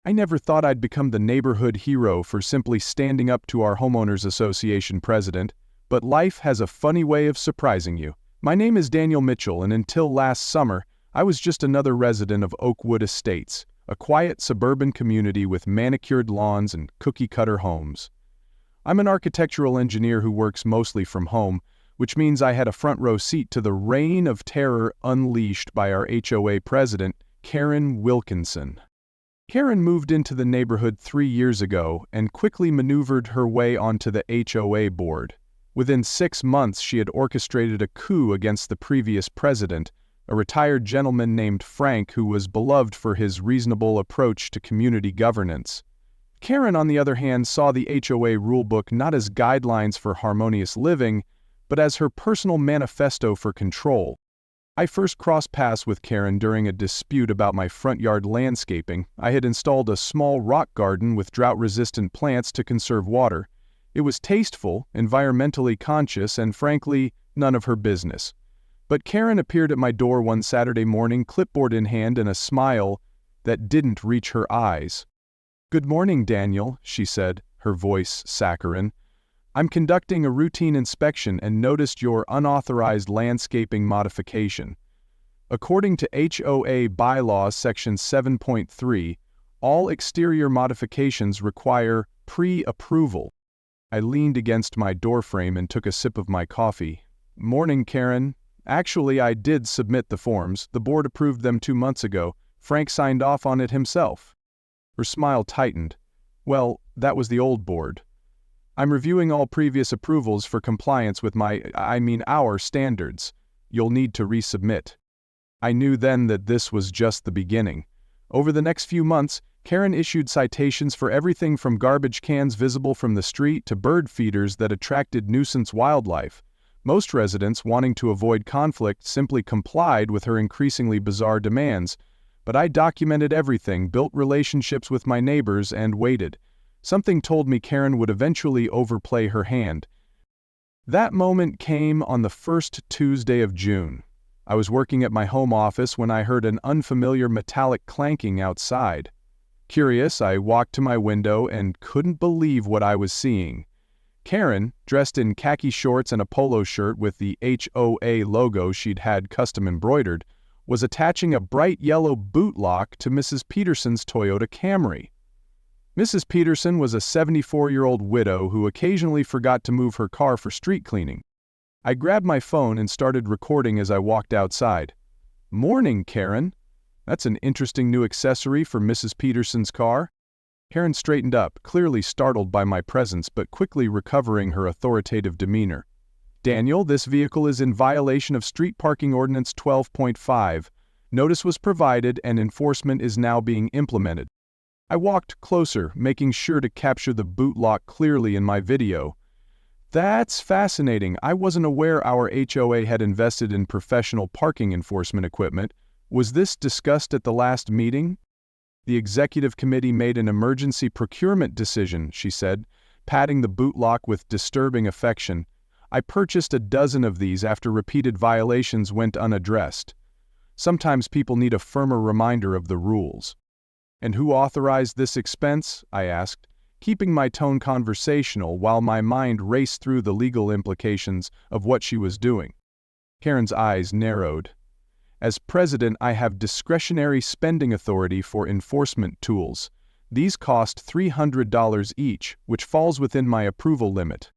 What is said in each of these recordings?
I never thought I'd become the neighborhood hero for simply standing up to our homeowners association president, but life has a funny way of surprising you. My name is Daniel Mitchell, and until last summer, I was just another resident of Oakwood Estates, a quiet suburban community with manicured lawns and cookie-cutter homes. I'm an architectural engineer who works mostly from home, which means I had a front-row seat to the reign of terror unleashed by our HOA president, Karen Wilkinson. Karen moved into the neighborhood 3 years ago and quickly maneuvered her way onto the HOA board. Within 6 months, she had orchestrated a coup against the previous president, a retired gentleman named Frank who was beloved for his reasonable approach to community governance. Karen, on the other hand, saw the HOA rulebook not as guidelines for harmonious living, but as her personal manifesto for control. I first crossed paths with Karen during a dispute about my front yard landscaping. I had installed a small rock garden with drought-resistant plants to conserve water. It was tasteful, environmentally conscious, and frankly, none of her business. But Karen appeared at my door one Saturday morning, clipboard in hand and a smile that didn't reach her eyes. "Good morning, Daniel," she said, her voice saccharine. "I'm conducting a routine inspection and noticed your unauthorized landscaping modification. According to HOA Bylaws Section 7.3, all exterior modifications require pre-approval." I leaned against my doorframe and took a sip of my coffee. "Morning, Karen. Actually, I did submit the forms. The board approved them 2 months ago. Frank signed off on it himself." Her smile tightened. "Well, that was the old board. I'm reviewing all previous approvals for compliance with our standards. You'll need to resubmit." I knew then that this was just the beginning. Over the next few months, Karen issued citations for everything from garbage cans visible from the street to bird feeders that attracted nuisance wildlife. Most residents, wanting to avoid conflict, simply complied with her increasingly bizarre demands. But I documented everything, built relationships with my neighbors, and waited. Something told me Karen would eventually overplay her hand. That moment came on the first Tuesday of June. I was working at my home office when I heard an unfamiliar metallic clanking outside. Curious, I walked to my window and couldn't believe what I was seeing. Karen, dressed in khaki shorts and a polo shirt with the HOA logo she'd had custom embroidered, was attaching a bright yellow boot lock to Mrs. Peterson's Toyota Camry. Mrs. Peterson was a 74-year-old widow who occasionally forgot to move her car for street cleaning. I grabbed my phone and started recording as I walked outside. "Morning, Karen. That's an interesting new accessory for Mrs. Peterson's car." Karen straightened up, clearly startled by my presence but quickly recovering her authoritative demeanor. "Daniel, this vehicle is in violation of Street Parking Ordinance 12.5. Notice was provided and enforcement is now being implemented." I walked closer, making sure to capture the boot lock clearly in my video. "That's fascinating. I wasn't aware our HOA had invested in professional parking enforcement equipment. Was this discussed at the last meeting?" "The executive committee made an emergency procurement decision," she said, patting the boot lock with disturbing affection. "I purchased a dozen of these after repeated violations went unaddressed. Sometimes people need a firmer reminder of the rules." "And who authorized this expense?" I asked, keeping my tone conversational while my mind raced through the legal implications of what she was doing. Karen's eyes narrowed. "As president, I have discretionary spending authority for enforcement tools. These cost $300 each, which falls within my approval limit."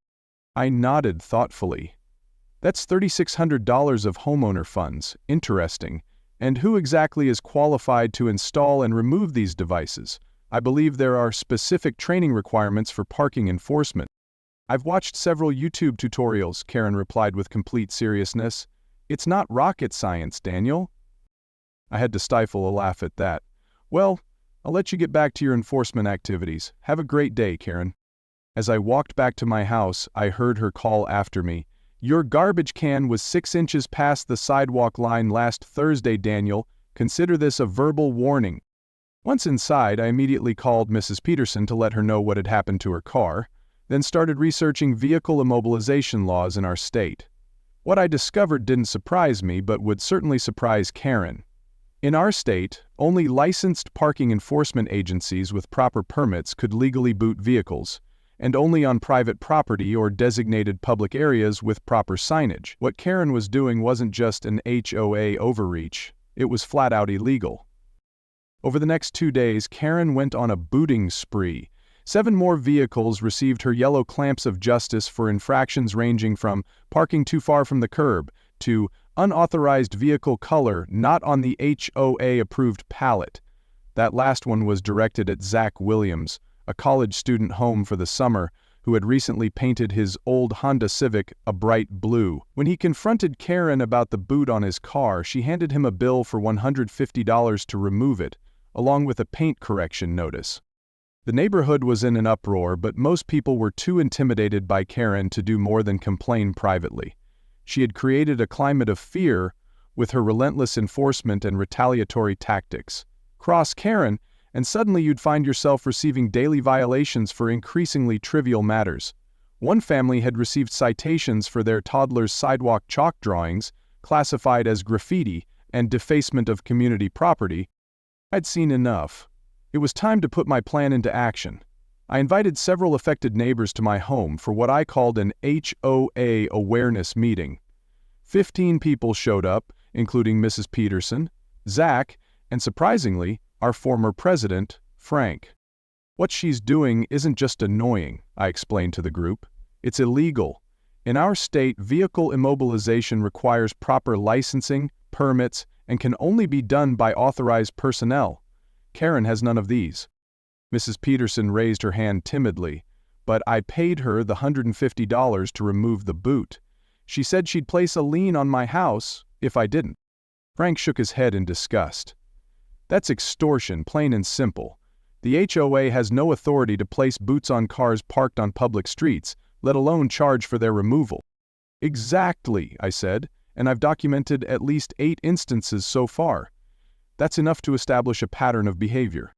I nodded thoughtfully. "That's $3,600 of homeowner funds. Interesting. And who exactly is qualified to install and remove these devices? I believe there are specific training requirements for parking enforcement." "I've watched several YouTube tutorials," Karen replied with complete seriousness. "It's not rocket science, Daniel." I had to stifle a laugh at that. "Well, I'll let you get back to your enforcement activities. Have a great day, Karen." As I walked back to my house, I heard her call after me. "Your garbage can was 6 inches past the sidewalk line last Thursday, Daniel. Consider this a verbal warning." Once inside, I immediately called Mrs. Peterson to let her know what had happened to her car, then started researching vehicle immobilization laws in our state. What I discovered didn't surprise me, but would certainly surprise Karen. In our state, only licensed parking enforcement agencies with proper permits could legally boot vehicles, and only on private property or designated public areas with proper signage. What Karen was doing wasn't just an HOA overreach, it was flat out illegal. Over the next 2 days, Karen went on a booting spree. 7 more vehicles received her yellow clamps of justice for infractions ranging from parking too far from the curb to unauthorized vehicle color not on the HOA-approved pallet. That last one was directed at Zach Williams, a college student home for the summer who had recently painted his old Honda Civic a bright blue. When he confronted Karen about the boot on his car, she handed him a bill for $150 to remove it, along with a paint correction notice. The neighborhood was in an uproar, but most people were too intimidated by Karen to do more than complain privately. She had created a climate of fear with her relentless enforcement and retaliatory tactics. Cross Karen, and suddenly you'd find yourself receiving daily violations for increasingly trivial matters. One family had received citations for their toddler's sidewalk chalk drawings, classified as graffiti and defacement of community property. I'd seen enough. It was time to put my plan into action. I invited several affected neighbors to my home for what I called an HOA awareness meeting. 15 people showed up, including Mrs. Peterson, Zach, and surprisingly, our former president, Frank. What she's doing isn't just annoying, I explained to the group. It's illegal. In our state, vehicle immobilization requires proper licensing, permits, and can only be done by authorized personnel. Karen has none of these. Mrs. Peterson raised her hand timidly, but I paid her the $150 to remove the boot. She said she'd place a lien on my house if I didn't. Frank shook his head in disgust. That's extortion, plain and simple. The HOA has no authority to place boots on cars parked on public streets, let alone charge for their removal. Exactly, I said, and I've documented at least 8 instances so far. That's enough to establish a pattern of behavior.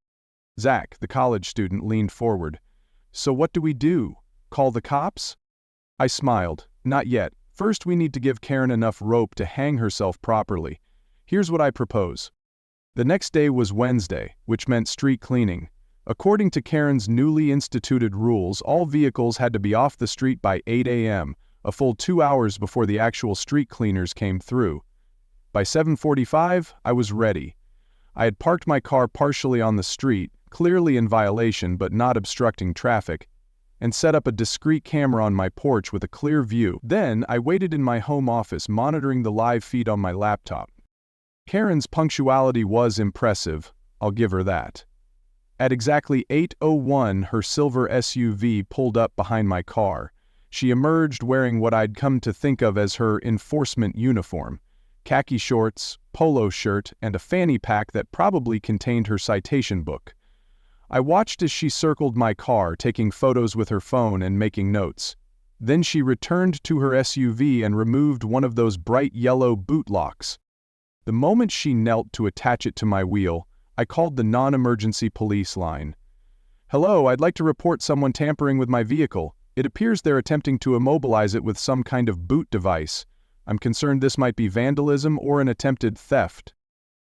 Zach, the college student, leaned forward. So what do we do? Call the cops? I smiled. Not yet. First, we need to give Karen enough rope to hang herself properly. Here's what I propose. The next day was Wednesday, which meant street cleaning. According to Karen's newly instituted rules, all vehicles had to be off the street by 8 a.m., a full 2 hours before the actual street cleaners came through. By 7:45, I was ready. I had parked my car partially on the street, clearly in violation but not obstructing traffic, and set up a discreet camera on my porch with a clear view. Then I waited in my home office monitoring the live feed on my laptop. Karen's punctuality was impressive, I'll give her that. At exactly 8:01, her silver SUV pulled up behind my car. She emerged wearing what I'd come to think of as her enforcement uniform: khaki shorts, polo shirt, and a fanny pack that probably contained her citation book. I watched as she circled my car, taking photos with her phone and making notes. Then she returned to her SUV and removed one of those bright yellow boot locks. The moment she knelt to attach it to my wheel, I called the non-emergency police line. "Hello, I'd like to report someone tampering with my vehicle. It appears they're attempting to immobilize it with some kind of boot device. I'm concerned this might be vandalism or an attempted theft."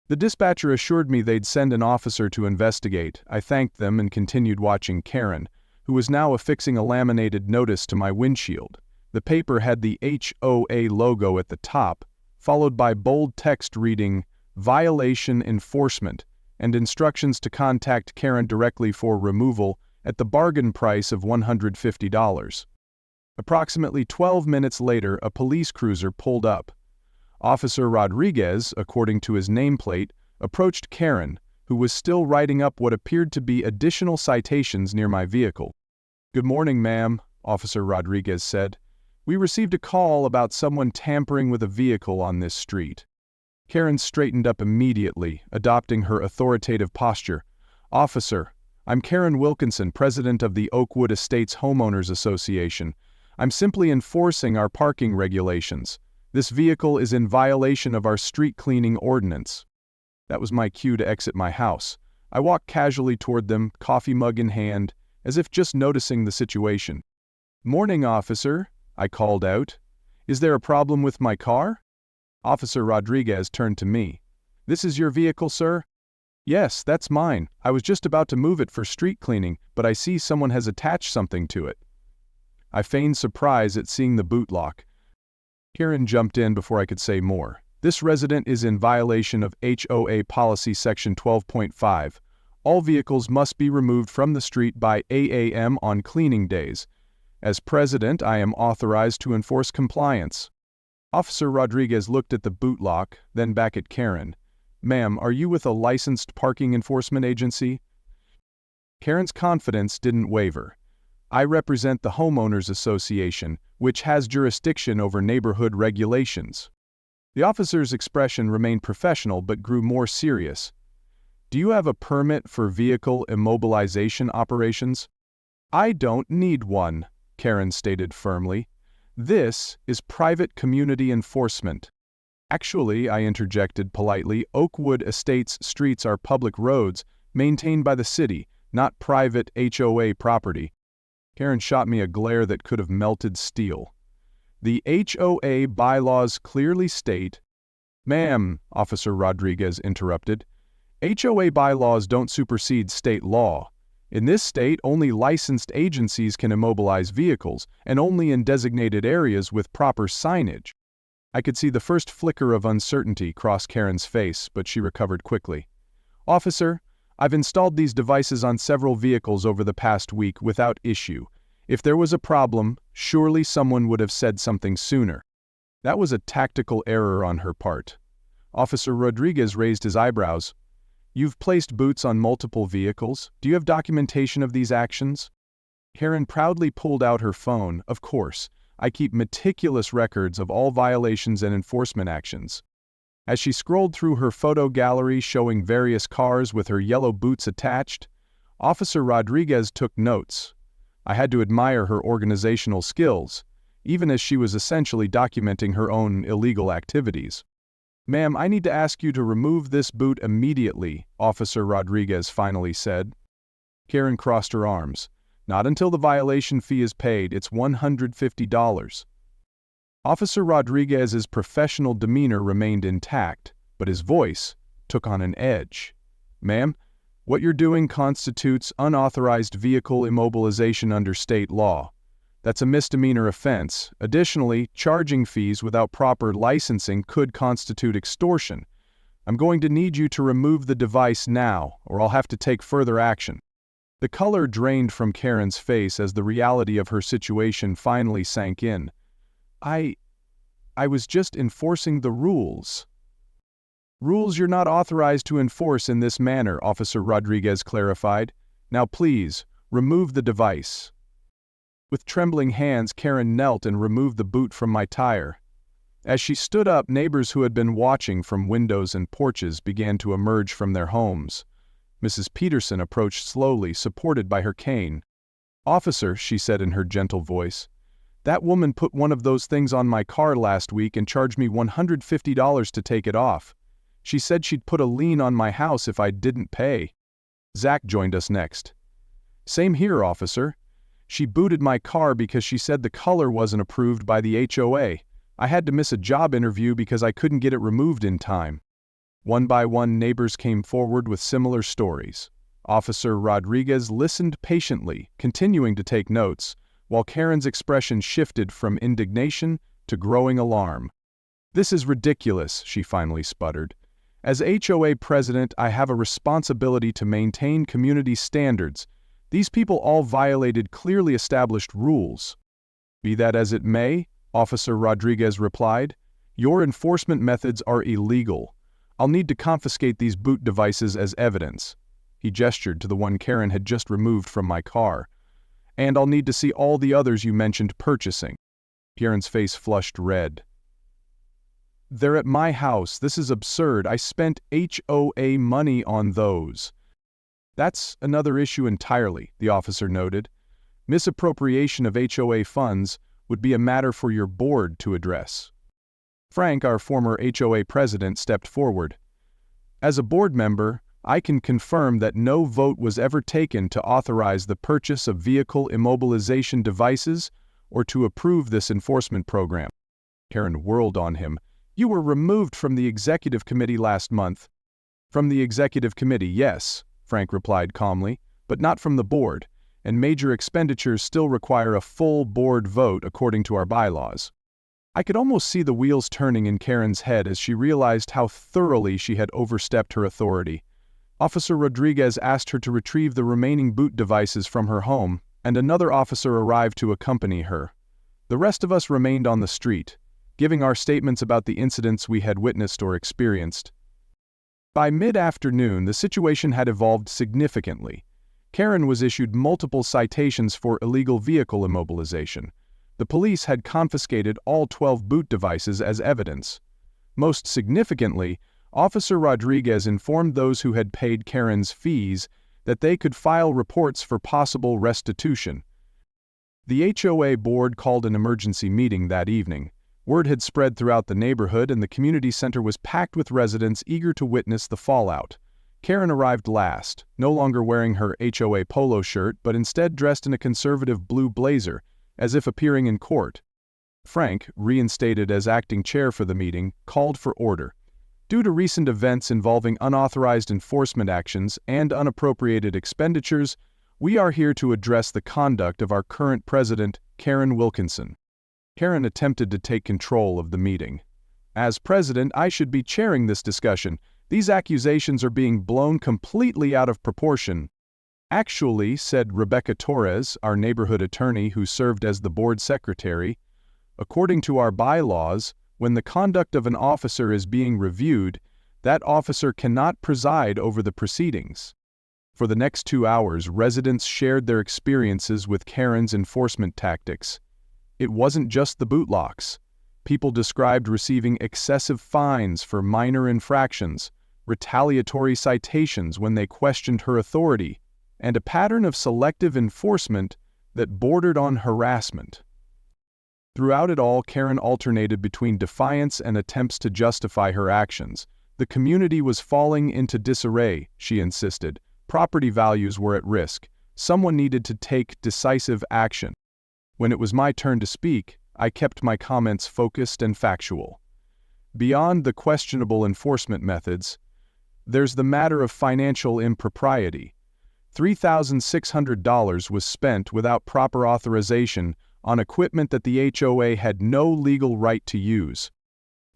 The dispatcher assured me they'd send an officer to investigate. I thanked them and continued watching Karen, who was now affixing a laminated notice to my windshield. The paper had the HOA logo at the top, followed by bold text reading, "Violation Enforcement," and instructions to contact Karen directly for removal at the bargain price of $150. Approximately 12 minutes later, a police cruiser pulled up. Officer Rodriguez, according to his nameplate, approached Karen, who was still writing up what appeared to be additional citations near my vehicle. "Good morning, ma'am," Officer Rodriguez said. "We received a call about someone tampering with a vehicle on this street." Karen straightened up immediately, adopting her authoritative posture. "Officer, I'm Karen Wilkinson, president of the Oakwood Estates Homeowners Association. I'm simply enforcing our parking regulations. This vehicle is in violation of our street cleaning ordinance." That was my cue to exit my house. I walked casually toward them, coffee mug in hand, as if just noticing the situation. "Morning, officer," I called out. "Is there a problem with my car?" Officer Rodriguez turned to me. "This is your vehicle, sir?" "Yes, that's mine. I was just about to move it for street cleaning, but I see someone has attached something to it." I feigned surprise at seeing the boot lock. Karen jumped in before I could say more. "This resident is in violation of HOA Policy Section 12.5. All vehicles must be removed from the street by 8 a.m. on cleaning days. As president, I am authorized to enforce compliance." Officer Rodriguez looked at the boot lock, then back at Karen. "Ma'am, are you with a licensed parking enforcement agency?" Karen's confidence didn't waver. "I represent the Homeowners Association, which has jurisdiction over neighborhood regulations." The officer's expression remained professional but grew more serious. "Do you have a permit for vehicle immobilization operations?" "I don't need one," Karen stated firmly. "This is private community enforcement." "Actually," I interjected politely, "Oakwood Estates streets are public roads maintained by the city, not private HOA property." Karen shot me a glare that could have melted steel. "The HOA bylaws clearly state—" "Ma'am," Officer Rodriguez interrupted, "HOA bylaws don't supersede state law. In this state, only licensed agencies can immobilize vehicles, and only in designated areas with proper signage." I could see the first flicker of uncertainty cross Karen's face, but she recovered quickly. "Officer, I've installed these devices on several vehicles over the past week without issue. If there was a problem, surely someone would have said something sooner." That was a tactical error on her part. Officer Rodriguez raised his eyebrows. "You've placed boots on multiple vehicles. Do you have documentation of these actions?" Karen proudly pulled out her phone. "Of course. I keep meticulous records of all violations and enforcement actions." As she scrolled through her photo gallery showing various cars with her yellow boots attached, Officer Rodriguez took notes. I had to admire her organizational skills, even as she was essentially documenting her own illegal activities. "Ma'am, I need to ask you to remove this boot immediately," Officer Rodriguez finally said. Karen crossed her arms. "Not until the violation fee is paid. It's $150. Officer Rodriguez's professional demeanor remained intact, but his voice took on an edge. "Ma'am, what you're doing constitutes unauthorized vehicle immobilization under state law. That's a misdemeanor offense. Additionally, charging fees without proper licensing could constitute extortion. I'm going to need you to remove the device now, or I'll have to take further action." The color drained from Karen's face as the reality of her situation finally sank in. I was just enforcing the rules." "Rules you're not authorized to enforce in this manner," Officer Rodriguez clarified. "Now please, remove the device." With trembling hands, Karen knelt and removed the boot from my tire. As she stood up, neighbors who had been watching from windows and porches began to emerge from their homes. Mrs. Peterson approached slowly, supported by her cane. "Officer," she said in her gentle voice, "that woman put one of those things on my car last week and charged me $150 to take it off. She said she'd put a lien on my house if I didn't pay." Zach joined us next. "Same here, officer. She booted my car because she said the color wasn't approved by the HOA. I had to miss a job interview because I couldn't get it removed in time." One by one, neighbors came forward with similar stories. Officer Rodriguez listened patiently, continuing to take notes, while Karen's expression shifted from indignation to growing alarm. "This is ridiculous," she finally sputtered. "As HOA president, I have a responsibility to maintain community standards. These people all violated clearly established rules." "Be that as it may," Officer Rodriguez replied, "your enforcement methods are illegal. I'll need to confiscate these boot devices as evidence." He gestured to the one Karen had just removed from my car. "And I'll need to see all the others you mentioned purchasing." Karen's face flushed red. "They're at my house. This is absurd. I spent HOA money on those." "That's another issue entirely," the officer noted. "Misappropriation of HOA funds would be a matter for your board to address." Frank, our former HOA president, stepped forward. "As a board member, I can confirm that no vote was ever taken to authorize the purchase of vehicle immobilization devices or to approve this enforcement program." Karen whirled on him. "You were removed from the executive committee last month. From the executive committee, yes, Frank replied calmly, but not from the board, and major expenditures still require a full board vote according to our bylaws. I could almost see the wheels turning in Karen's head as she realized how thoroughly she had overstepped her authority. Officer Rodriguez asked her to retrieve the remaining boot devices from her home, and another officer arrived to accompany her. The rest of us remained on the street, giving our statements about the incidents we had witnessed or experienced. By mid-afternoon, the situation had evolved significantly. Karen was issued multiple citations for illegal vehicle immobilization. The police had confiscated all 12 boot devices as evidence. Most significantly, Officer Rodriguez informed those who had paid Karen's fees that they could file reports for possible restitution. The HOA board called an emergency meeting that evening. Word had spread throughout the neighborhood and the community center was packed with residents eager to witness the fallout. Karen arrived last, no longer wearing her HOA polo shirt but instead dressed in a conservative blue blazer, as if appearing in court. Frank, reinstated as acting chair for the meeting, called for order. Due to recent events involving unauthorized enforcement actions and unappropriated expenditures, we are here to address the conduct of our current president, Karen Wilkinson. Karen attempted to take control of the meeting. As president, I should be chairing this discussion. These accusations are being blown completely out of proportion. Actually, said Rebecca Torres, our neighborhood attorney who served as the board secretary, according to our bylaws, when the conduct of an officer is being reviewed, that officer cannot preside over the proceedings. For the next 2 hours, residents shared their experiences with Karen's enforcement tactics. It wasn't just the boot locks. People described receiving excessive fines for minor infractions, retaliatory citations when they questioned her authority, and a pattern of selective enforcement that bordered on harassment. Throughout it all, Karen alternated between defiance and attempts to justify her actions. The community was falling into disarray, she insisted. Property values were at risk. Someone needed to take decisive action. When it was my turn to speak, I kept my comments focused and factual. Beyond the questionable enforcement methods, there's the matter of financial impropriety. $3,600 was spent without proper authorization on equipment that the HOA had no legal right to use.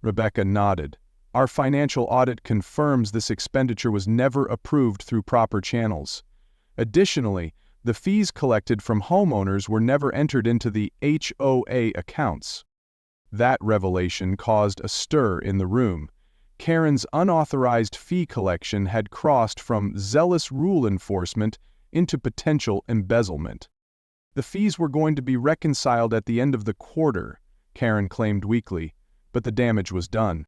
Rebecca nodded. Our financial audit confirms this expenditure was never approved through proper channels. Additionally, the fees collected from homeowners were never entered into the HOA accounts. That revelation caused a stir in the room. Karen's unauthorized fee collection had crossed from zealous rule enforcement into potential embezzlement. The fees were going to be reconciled at the end of the quarter, Karen claimed weakly, but the damage was done.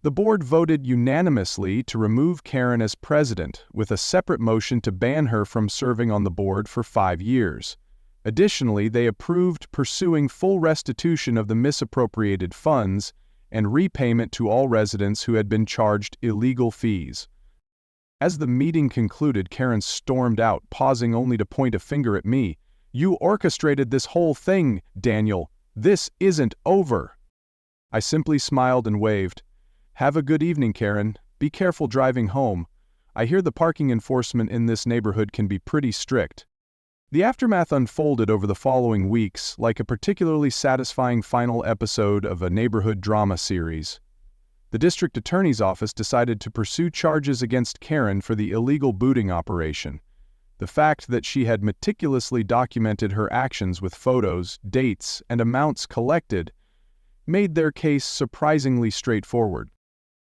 The board voted unanimously to remove Karen as president, with a separate motion to ban her from serving on the board for 5 years. Additionally, they approved pursuing full restitution of the misappropriated funds and repayment to all residents who had been charged illegal fees. As the meeting concluded, Karen stormed out, pausing only to point a finger at me. You orchestrated this whole thing, Daniel. This isn't over. I simply smiled and waved. Have a good evening, Karen. Be careful driving home. I hear the parking enforcement in this neighborhood can be pretty strict. The aftermath unfolded over the following weeks like a particularly satisfying final episode of a neighborhood drama series. The district attorney's office decided to pursue charges against Karen for the illegal booting operation. The fact that she had meticulously documented her actions with photos, dates, and amounts collected made their case surprisingly straightforward.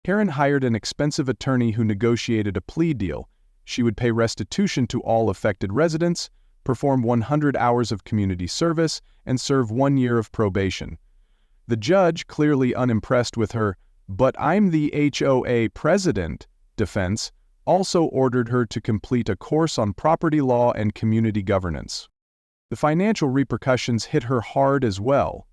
Karen hired an expensive attorney who negotiated a plea deal. She would pay restitution to all affected residents, perform 100 hours of community service, and serve 1 year of probation. The judge, clearly unimpressed with her "but I'm the HOA president" defense, also ordered her to complete a course on property law and community governance. The financial repercussions hit her hard as well.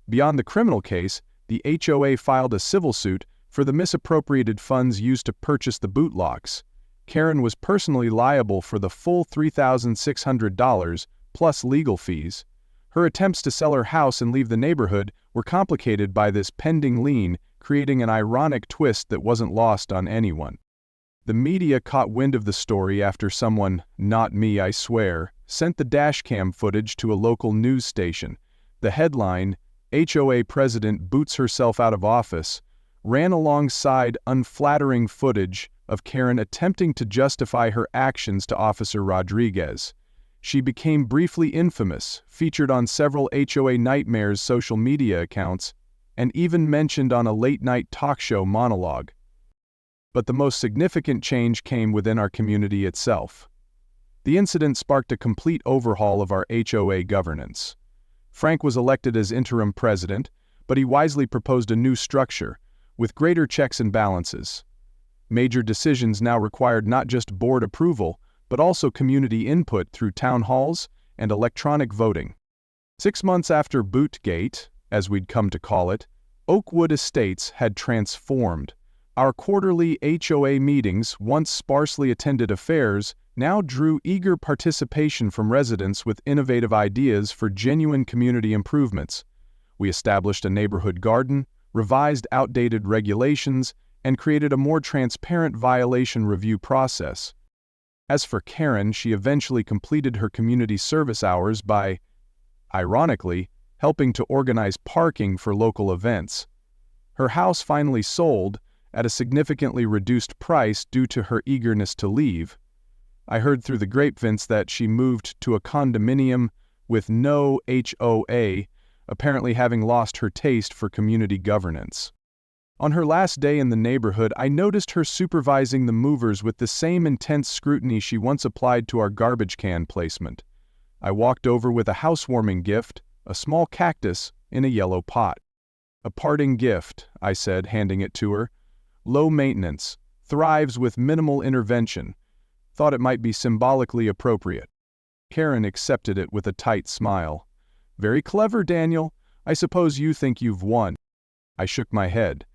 Beyond the criminal case, the HOA filed a civil suit for the misappropriated funds used to purchase the boot locks. Karen was personally liable for the full $3,600 plus legal fees. Her attempts to sell her house and leave the neighborhood were complicated by this pending lien, creating an ironic twist that wasn't lost on anyone. The media caught wind of the story after someone, not me I swear, sent the dashcam footage to a local news station. The headline, HOA President Boots Herself Out of Office, ran alongside unflattering footage of Karen attempting to justify her actions to Officer Rodriguez. She became briefly infamous, featured on several HOA Nightmares social media accounts, and even mentioned on a late-night talk show monologue. But the most significant change came within our community itself. The incident sparked a complete overhaul of our HOA governance. Frank was elected as interim president, but he wisely proposed a new structure, with greater checks and balances. Major decisions now required not just board approval, but also community input through town halls and electronic voting. 6 months after Bootgate, as we'd come to call it, Oakwood Estates had transformed. Our quarterly HOA meetings, once sparsely attended affairs, now drew eager participation from residents with innovative ideas for genuine community improvements. We established a neighborhood garden, revised outdated regulations, and created a more transparent violation review process. As for Karen, she eventually completed her community service hours by, ironically, helping to organize parking for local events. Her house finally sold, at a significantly reduced price due to her eagerness to leave. I heard through the grapevines that she moved to a condominium with no HOA, apparently having lost her taste for community governance. On her last day in the neighborhood, I noticed her supervising the movers with the same intense scrutiny she once applied to our garbage can placement. I walked over with a housewarming gift, a small cactus in a yellow pot. "A parting gift," I said, handing it to her. "Low maintenance, thrives with minimal intervention. Thought it might be symbolically appropriate." Karen accepted it with a tight smile. "Very clever, Daniel. I suppose you think you've won." I shook my head.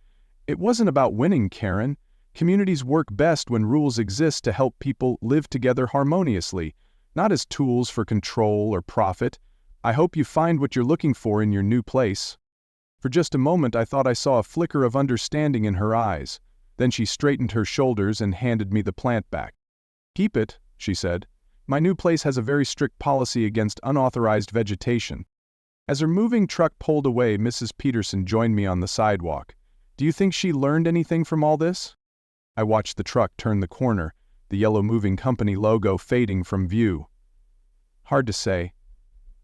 "It wasn't about winning, Karen. Communities work best when rules exist to help people live together harmoniously, not as tools for control or profit. I hope you find what you're looking for in your new place." For just a moment I thought I saw a flicker of understanding in her eyes. Then she straightened her shoulders and handed me the plant back. "Keep it," she said. "My new place has a very strict policy against unauthorized vegetation." As her moving truck pulled away, Mrs. Peterson joined me on the sidewalk. "Do you think she learned anything from all this?" I watched the truck turn the corner, the yellow moving company logo fading from view. "Hard to say.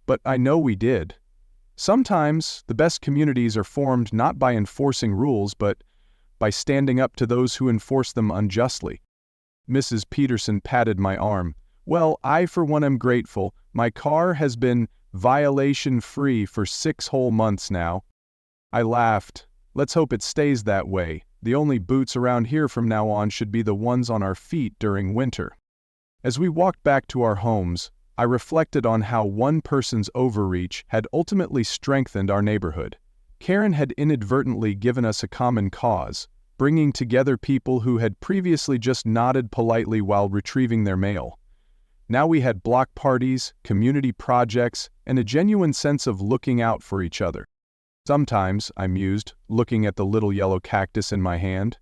But I know we did. Sometimes the best communities are formed not by enforcing rules, but by standing up to those who enforce them unjustly." Mrs. Peterson patted my arm. "Well, I for one am grateful. My car has been violation-free for 6 whole months now." I laughed. "Let's hope it stays that way. The only boots around here from now on should be the ones on our feet during winter." As we walked back to our homes, I reflected on how one person's overreach had ultimately strengthened our neighborhood. Karen had inadvertently given us a common cause, bringing together people who had previously just nodded politely while retrieving their mail. Now we had block parties, community projects, and a genuine sense of looking out for each other. Sometimes, I mused, looking at the little yellow cactus in my hand,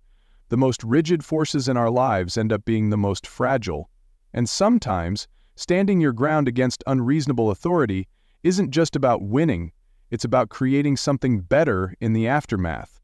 the most rigid forces in our lives end up being the most fragile. And sometimes, standing your ground against unreasonable authority isn't just about winning, it's about creating something better in the aftermath.